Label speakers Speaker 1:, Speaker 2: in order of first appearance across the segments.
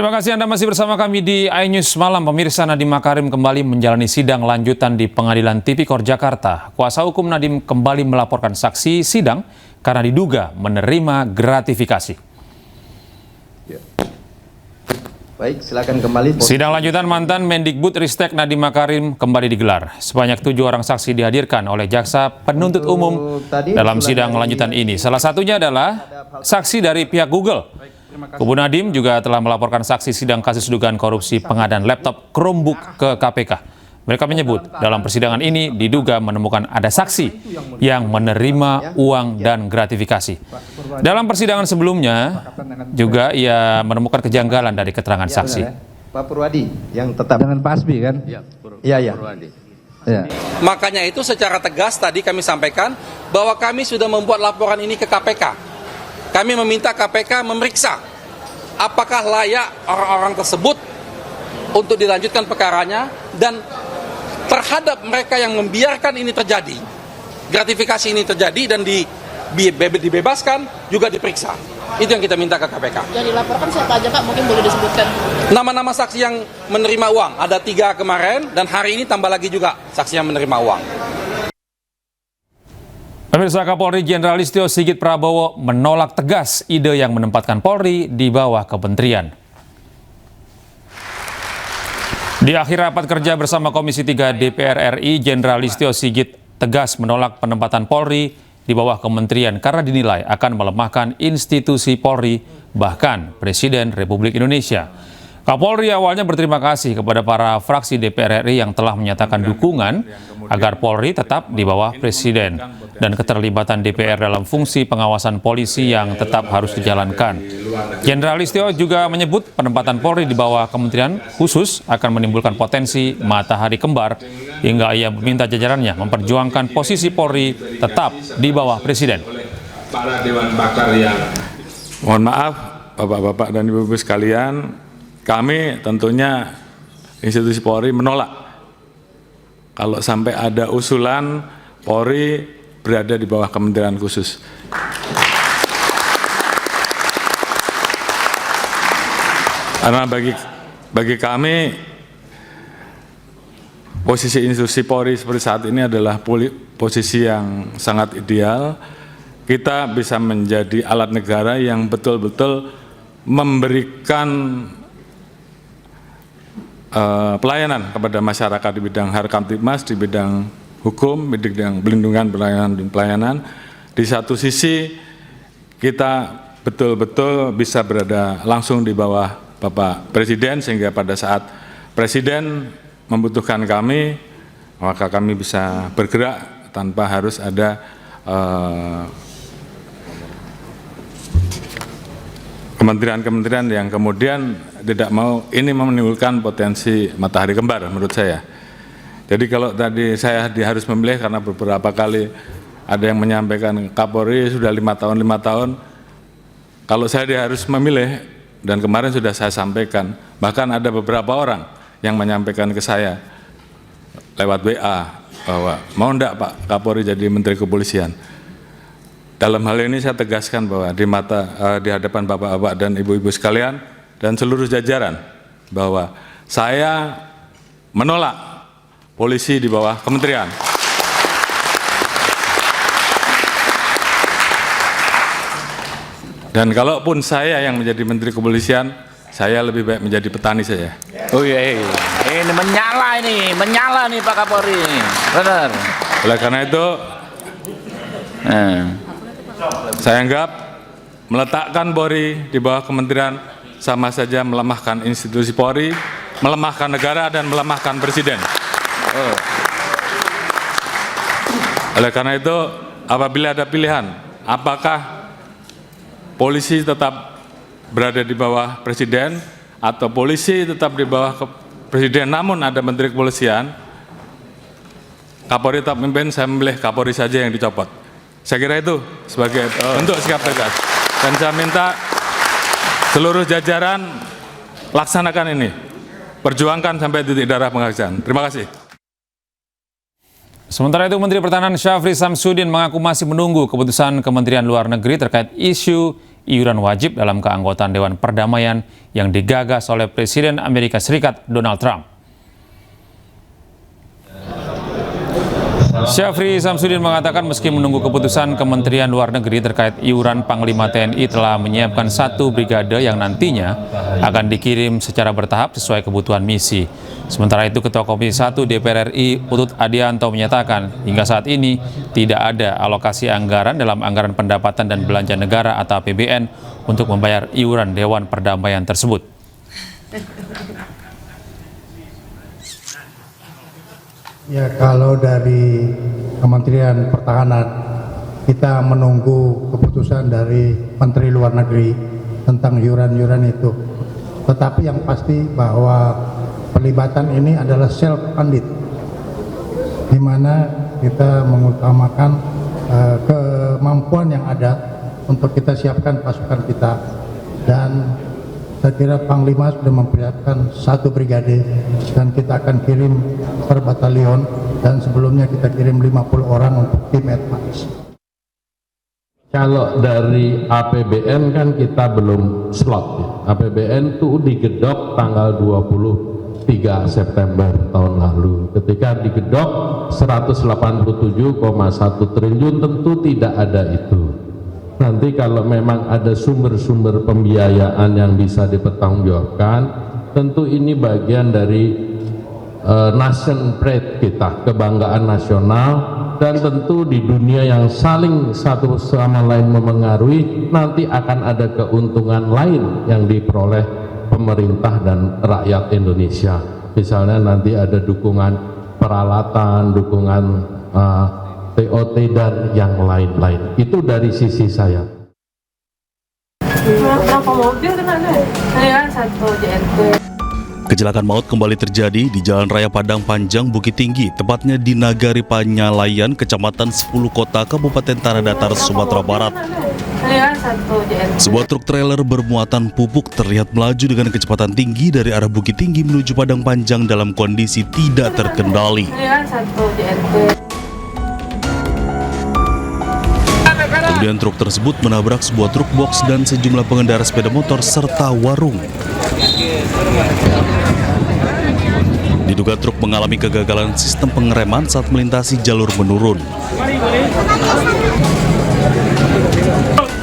Speaker 1: Terima kasih Anda masih bersama kami di iNews Malam. Pemirsa, Nadiem Makarim kembali menjalani sidang lanjutan di Pengadilan Tipikor Jakarta. Kuasa hukum Nadiem kembali melaporkan saksi sidang karena diduga menerima gratifikasi.
Speaker 2: Baik, silakan kembali.
Speaker 1: Sidang lanjutan mantan Mendikbud Ristek Nadiem Makarim kembali digelar. Sebanyak 7 orang saksi dihadirkan oleh jaksa penuntut umum dalam sidang lanjutan ini. Salah satunya adalah saksi dari pihak Google. Kubu Nadiem juga telah melaporkan saksi sidang kasus dugaan korupsi pengadaan laptop Chromebook ke KPK. Mereka menyebut dalam persidangan ini diduga menemukan ada saksi yang menerima uang dan gratifikasi. Dalam persidangan sebelumnya juga ia menemukan kejanggalan dari keterangan saksi.
Speaker 2: Pak Purwadi yang tetap dengan Pak Asbi kan? Iya. Ya.
Speaker 3: Makanya itu secara tegas tadi kami sampaikan bahwa kami sudah membuat laporan ini ke KPK. Kami meminta KPK memeriksa apakah layak orang-orang tersebut untuk dilanjutkan perkaranya dan terhadap mereka yang membiarkan ini terjadi, gratifikasi ini terjadi dan dibebaskan juga diperiksa. Itu yang kita minta ke KPK.
Speaker 4: Yang dilaporkan siapa aja Pak? Mungkin boleh disebutkan.
Speaker 3: Nama-nama saksi yang menerima uang, ada 3 kemarin dan hari ini tambah lagi juga saksi yang menerima uang.
Speaker 1: Pemirsa, Kapolri Jenderal Listio Sigit Prabowo menolak tegas ide yang menempatkan Polri di bawah kementerian. Di akhir rapat kerja bersama Komisi 3 DPR RI, Jenderal Listio Sigit tegas menolak penempatan Polri di bawah kementerian karena dinilai akan melemahkan institusi Polri, bahkan Presiden Republik Indonesia. Kapolri awalnya berterima kasih kepada para fraksi DPR RI yang telah menyatakan dukungan agar Polri tetap di bawah Presiden dan keterlibatan DPR dalam fungsi pengawasan polisi yang tetap harus dijalankan. Jenderal Listio juga menyebut penempatan Polri di bawah kementerian khusus akan menimbulkan potensi matahari kembar hingga ia meminta jajarannya memperjuangkan posisi Polri tetap di bawah Presiden.
Speaker 5: Para Dewan Pakar yang mohon maaf Bapak-bapak dan Ibu-ibu sekalian, kami tentunya institusi Polri menolak kalau sampai ada usulan Polri berada di bawah kementerian khusus. Karena bagi kami posisi institusi Polri seperti saat ini adalah posisi yang sangat ideal. Kita bisa menjadi alat negara yang betul-betul memberikan pelayanan kepada masyarakat di bidang Harkamtibmas, di bidang hukum, di bidang pelindungan, pelayanan dan pelayanan. Di satu sisi kita betul-betul bisa berada langsung di bawah Bapak Presiden, sehingga pada saat Presiden membutuhkan kami, maka kami bisa bergerak tanpa harus ada kementerian-kementerian yang kemudian tidak mau, ini menimbulkan potensi matahari kembar menurut saya. Jadi kalau tadi saya harus memilih karena beberapa kali ada yang menyampaikan Kapolri sudah 5 tahun, kalau saya harus memilih, dan kemarin sudah saya sampaikan, bahkan ada beberapa orang yang menyampaikan ke saya lewat WA bahwa mau enggak Pak Kapolri jadi Menteri Kepolisian. Dalam hal ini saya tegaskan bahwa di hadapan bapak-bapak dan ibu-ibu sekalian dan seluruh jajaran bahwa saya menolak polisi di bawah kementerian. Dan kalaupun saya yang menjadi Menteri Kepolisian, saya lebih baik menjadi petani saja.
Speaker 6: Oh iya, ini menyala nih Pak Kapolri, benar.
Speaker 5: Oleh karena itu, saya anggap meletakkan Polri di bawah kementerian sama saja melemahkan institusi Polri, melemahkan negara, dan melemahkan Presiden. Oleh karena itu, apabila ada pilihan, apakah polisi tetap berada di bawah Presiden atau polisi tetap di bawah Presiden namun ada Menteri Kepolisian, Kapolri tetap memimpin, saya memilih Kapolri saja yang dicopot. Saya kira itu sebagai bentuk sikap tegas. Dan saya minta seluruh jajaran laksanakan ini. Perjuangkan sampai titik darah penghabisan. Terima kasih.
Speaker 1: Sementara itu, Menteri Pertahanan Syafri Samsudin mengaku masih menunggu keputusan Kementerian Luar Negeri terkait isu iuran wajib dalam keanggotaan Dewan Perdamaian yang digagas oleh Presiden Amerika Serikat Donald Trump. Syafri Samsudin mengatakan meski menunggu keputusan Kementerian Luar Negeri terkait iuran, Panglima TNI telah menyiapkan 1 brigade yang nantinya akan dikirim secara bertahap sesuai kebutuhan misi. Sementara itu, Ketua Komisi 1 DPR RI Utut Adianto menyatakan hingga saat ini tidak ada alokasi anggaran dalam anggaran pendapatan dan belanja negara atau APBN untuk membayar iuran Dewan Perdamaian tersebut.
Speaker 7: Ya, kalau dari Kementerian Pertahanan kita menunggu keputusan dari Menteri Luar Negeri tentang iuran-iuran itu. Tetapi yang pasti bahwa pelibatan ini adalah self-funded, di mana kita mengutamakan kemampuan yang ada untuk kita siapkan pasukan kita, dan saya kira Panglima sudah mempersiapkan 1 brigade dan kita akan kirim per batalion, dan sebelumnya kita kirim 50 orang untuk tim advance.
Speaker 8: Kalau dari APBN kan kita belum slot ya. APBN itu digedok tanggal 23 September tahun lalu. Ketika digedok 187,1 triliun, tentu tidak ada itu. Nanti kalau memang ada sumber-sumber pembiayaan yang bisa dipertanggungjawabkan, tentu ini bagian dari nation pride kita, kebanggaan nasional, dan tentu di dunia yang saling satu sama lain memengaruhi, nanti akan ada keuntungan lain yang diperoleh pemerintah dan rakyat Indonesia. Misalnya nanti ada dukungan peralatan, dukungan TOT dan yang lain-lain. Itu dari sisi saya.
Speaker 4: Berapa mobil kan ada? Saya 1 JNT.
Speaker 9: Kecelakaan maut kembali terjadi di Jalan Raya Padang Panjang, Bukit Tinggi, tepatnya di Nagari Panyalayan, Kecamatan 10 Kota, Kabupaten Tanah Datar, Sumatera Barat.
Speaker 4: Saya 1 JNT.
Speaker 9: Sebuah truk trailer bermuatan pupuk terlihat melaju dengan kecepatan tinggi dari arah Bukit Tinggi menuju Padang Panjang dalam kondisi tidak terkendali.
Speaker 4: Saya 1 JNT.
Speaker 9: Kemudian truk tersebut menabrak sebuah truk box dan sejumlah pengendara sepeda motor serta warung. Diduga truk mengalami kegagalan sistem pengereman saat melintasi jalur menurun.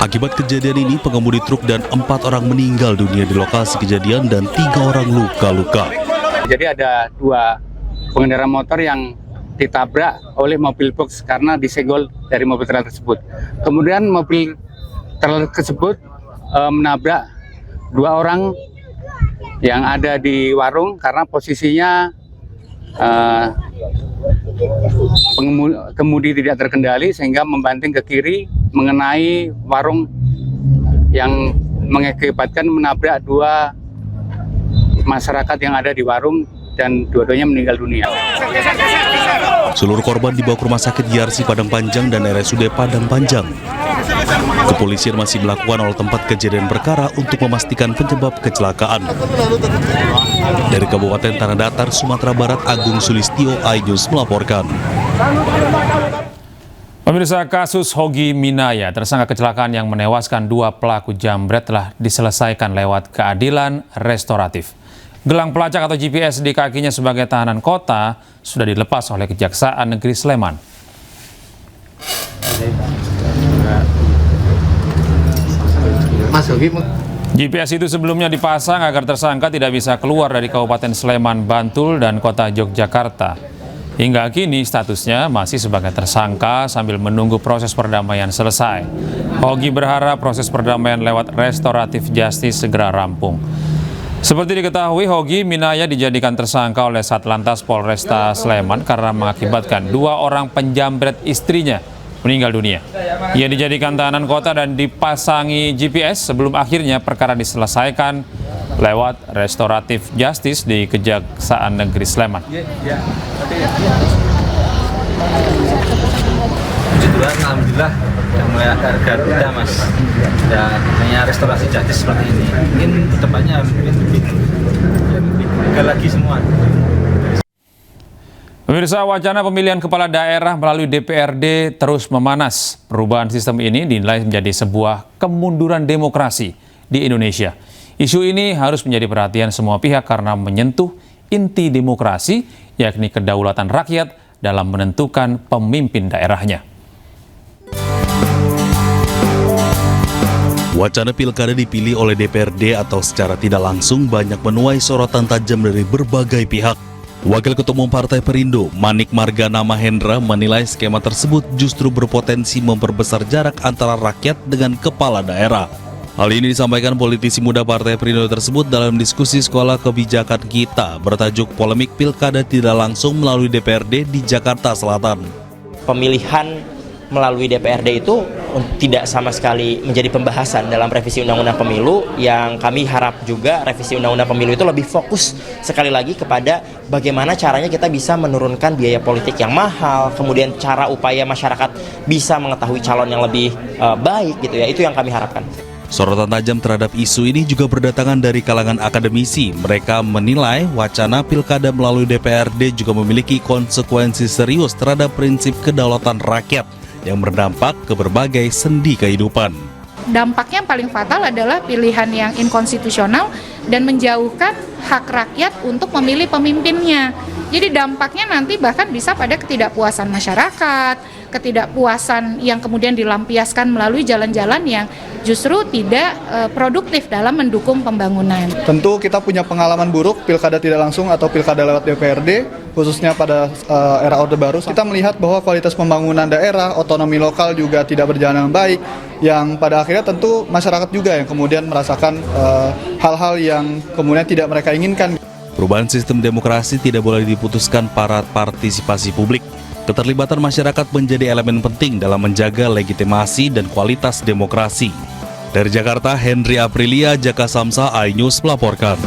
Speaker 9: Akibat kejadian ini, pengemudi truk dan 4 orang meninggal dunia di lokasi kejadian dan 3 orang luka-luka.
Speaker 10: Jadi ada 2 pengendara motor yang ditabrak oleh mobil box karena disenggol dari mobil trailer tersebut. Kemudian mobil trailer tersebut menabrak 2 orang yang ada di warung karena posisinya kemudi tidak terkendali sehingga membanting ke kiri mengenai warung yang mengakibatkan menabrak 2 masyarakat yang ada di warung dan dua-duanya meninggal dunia.
Speaker 9: Seluruh korban dibawa ke Rumah Sakit Yarsi Padang Panjang dan RSUD Padang Panjang. Kepolisian masih melakukan olah tempat kejadian perkara untuk memastikan penyebab kecelakaan. Dari Kabupaten Tanah Datar, Sumatera Barat, Agung Sulistyo, iNews melaporkan.
Speaker 1: Pemirsa, kasus Hogi Minaya, tersangka kecelakaan yang menewaskan 2 pelaku jambret, telah diselesaikan lewat keadilan restoratif. Gelang pelacak atau GPS di kakinya sebagai tahanan kota sudah dilepas oleh Kejaksaan Negeri Sleman. GPS itu sebelumnya dipasang agar tersangka tidak bisa keluar dari Kabupaten Sleman, Bantul, dan Kota Yogyakarta. Hingga kini statusnya masih sebagai tersangka sambil menunggu proses perdamaian selesai. Hogi berharap proses perdamaian lewat restoratif justice segera rampung. Seperti diketahui, Hogi Minaya dijadikan tersangka oleh Satlantas Polresta Sleman karena mengakibatkan 2 orang penjambret istrinya meninggal dunia. Ia dijadikan tahanan kota dan dipasangi GPS sebelum akhirnya perkara diselesaikan lewat restoratif justice di Kejaksaan Negeri Sleman.
Speaker 11: Alhamdulillah sudah mulai agak reda, Mas. Ya, namanya restorasi justice seperti ini. Mungkin kedepannya lebih lagi semua.
Speaker 1: Pemirsa, wacana pemilihan kepala daerah melalui DPRD terus memanas. Perubahan sistem ini dinilai menjadi sebuah kemunduran demokrasi di Indonesia. Isu ini harus menjadi perhatian semua pihak karena menyentuh inti demokrasi, yakni kedaulatan rakyat dalam menentukan pemimpin daerahnya.
Speaker 9: Wacana pilkada dipilih oleh DPRD atau secara tidak langsung banyak menuai sorotan tajam dari berbagai pihak. Wakil Ketua Umum Partai Perindo, Manik Margana Mahendra, menilai skema tersebut justru berpotensi memperbesar jarak antara rakyat dengan kepala daerah. Hal ini disampaikan politisi muda Partai Perindo tersebut dalam diskusi Sekolah Kebijakan Kita bertajuk Polemik Pilkada Tidak Langsung melalui DPRD di Jakarta Selatan.
Speaker 12: Pemilihan melalui DPRD itu tidak sama sekali menjadi pembahasan dalam revisi Undang-Undang Pemilu. Yang kami harap juga revisi Undang-Undang Pemilu itu lebih fokus sekali lagi kepada bagaimana caranya kita bisa menurunkan biaya politik yang mahal, kemudian cara upaya masyarakat bisa mengetahui calon yang lebih baik gitu ya, itu yang kami harapkan.
Speaker 9: Sorotan tajam terhadap isu ini juga berdatangan dari kalangan akademisi. Mereka menilai wacana pilkada melalui DPRD juga memiliki konsekuensi serius terhadap prinsip kedaulatan rakyat yang berdampak ke berbagai sendi kehidupan.
Speaker 13: Dampaknya yang paling fatal adalah pilihan yang inkonstitusional dan menjauhkan hak rakyat untuk memilih pemimpinnya. Jadi dampaknya nanti bahkan bisa pada ketidakpuasan masyarakat, ketidakpuasan yang kemudian dilampiaskan melalui jalan-jalan yang justru tidak produktif dalam mendukung pembangunan.
Speaker 14: Tentu kita punya pengalaman buruk pilkada tidak langsung atau pilkada lewat DPRD, khususnya pada era Orde Baru. Kita melihat bahwa kualitas pembangunan daerah, otonomi lokal juga tidak berjalan dengan baik, yang pada akhirnya tentu masyarakat juga yang kemudian merasakan hal-hal yang kemudian tidak mereka inginkan.
Speaker 9: Perubahan sistem demokrasi tidak boleh diputuskan para partisipasi publik. Keterlibatan masyarakat menjadi elemen penting dalam menjaga legitimasi dan kualitas demokrasi. Dari Jakarta, Henry Aprilia, Jaka Samsa, iNews melaporkan.